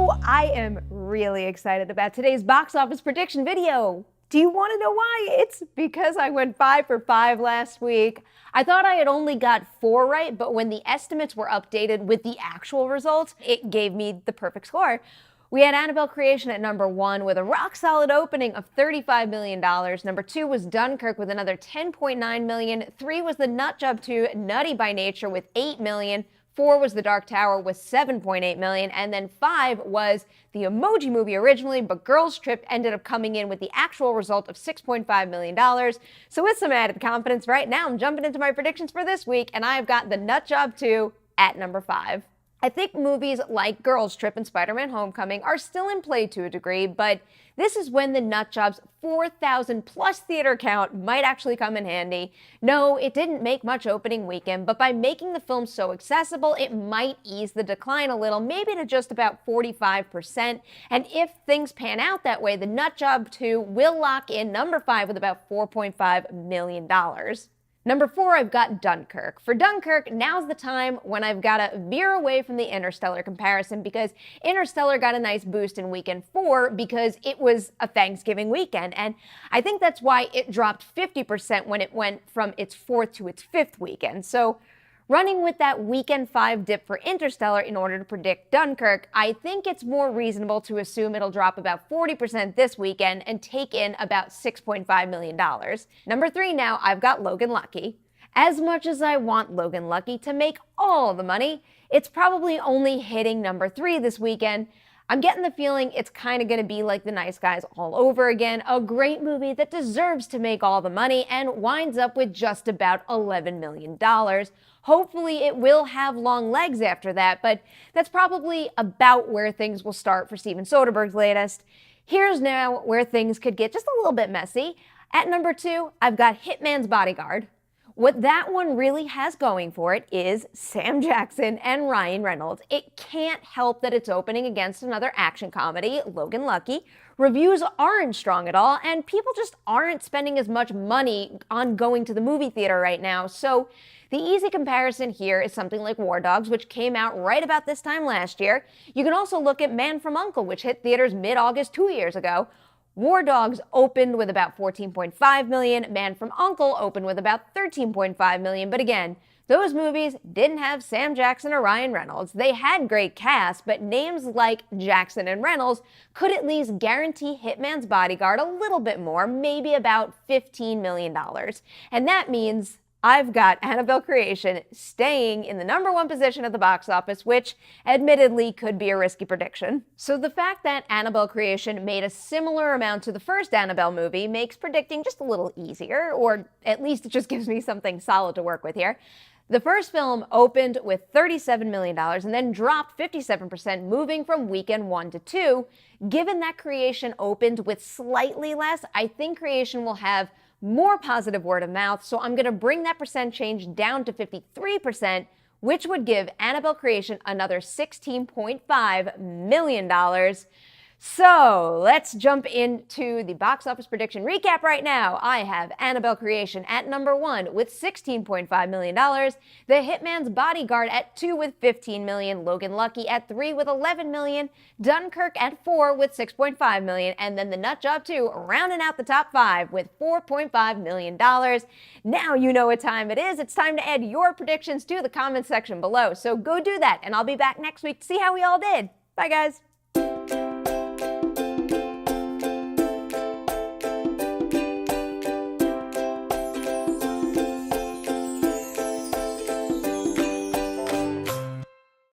So I am really excited about today's box office prediction video. Do you want to know why? It's because I went 5 for 5 last week. I thought I had only got 4 right, but when the estimates were updated with the actual results, it gave me the perfect score. We had Annabelle Creation at number 1 with a rock-solid opening of $35 million. Number 2 was Dunkirk with another $10.9 million. 3 was The Nutjob 2, Nutty by Nature with $8 million. 4 was The Dark Tower with $7.8 million. And then 5 was the Emoji Movie originally, but Girls Trip ended up coming in with the actual result of $6.5 million. So with some added confidence right now, I'm jumping into my predictions for this week, and I've got The Nutjob 2 at number 5. I think movies like Girls Trip and Spider-Man Homecoming are still in play to a degree, but this is when the Nutjob's 4,000 plus theater count might actually come in handy. No, it didn't make much opening weekend, but by making the film so accessible, it might ease the decline a little, maybe to just about 45%. And if things pan out that way, the Nutjob 2 will lock in number 5 with about $4.5 million. Number 4, I've got Dunkirk. For Dunkirk, now's the time when I've got to veer away from the Interstellar comparison because Interstellar got a nice boost in weekend 4 because it was a Thanksgiving weekend. And I think that's why it dropped 50% when it went from its 4th to its 5th weekend. So running with that weekend 5 dip for Interstellar in order to predict Dunkirk, I think it's more reasonable to assume it'll drop about 40% this weekend and take in about $6.5 million. Number 3 now, I've got Logan Lucky. As much as I want Logan Lucky to make all the money, it's probably only hitting number 3 this weekend. I'm getting the feeling it's kind of going to be like The Nice Guys all over again, a great movie that deserves to make all the money and winds up with just about $11 million. Hopefully it will have long legs after that, but that's probably about where things will start for Steven Soderbergh's latest. Here's now where things could get just a little bit messy. At number 2, I've got Hitman's Bodyguard. What that one really has going for it is Sam Jackson and Ryan Reynolds. It can't help that it's opening against another action comedy, Logan Lucky. Reviews aren't strong at all, and people just aren't spending as much money on going to the movie theater right now. So the easy comparison here is something like War Dogs, which came out right about this time last year. You can also look at Man from U.N.C.L.E., which hit theaters mid-August 2 years ago. War Dogs opened with about $14.5 million, Man from U.N.C.L.E. opened with about $13.5 million, but again, those movies didn't have Sam Jackson or Ryan Reynolds. They had great casts, but names like Jackson and Reynolds could at least guarantee Hitman's Bodyguard a little bit more, maybe about $15 million. And that means I've got Annabelle Creation staying in the number 1 position at the box office, which admittedly could be a risky prediction. So the fact that Annabelle Creation made a similar amount to the first Annabelle movie makes predicting just a little easier, or at least it just gives me something solid to work with here. The first film opened with $37 million and then dropped 57%, moving from weekend 1 to 2. Given that Creation opened with slightly less, I think Creation will have more positive word of mouth, so I'm going to bring that percent change down to 53%, which would give Annabelle Creation another $16.5 million. So let's jump into the box office prediction recap right now. I have Annabelle Creation at number 1 with $16.5 million, The Hitman's Bodyguard at 2 with $15 million, Logan Lucky at 3 with $11 million, Dunkirk at 4 with $6.5 million, and then The Nutjob 2 rounding out the top 5 with $4.5 million. Now you know what time it is. It's time to add your predictions to the comment section below. So go do that, and I'll be back next week to see how we all did. Bye, guys.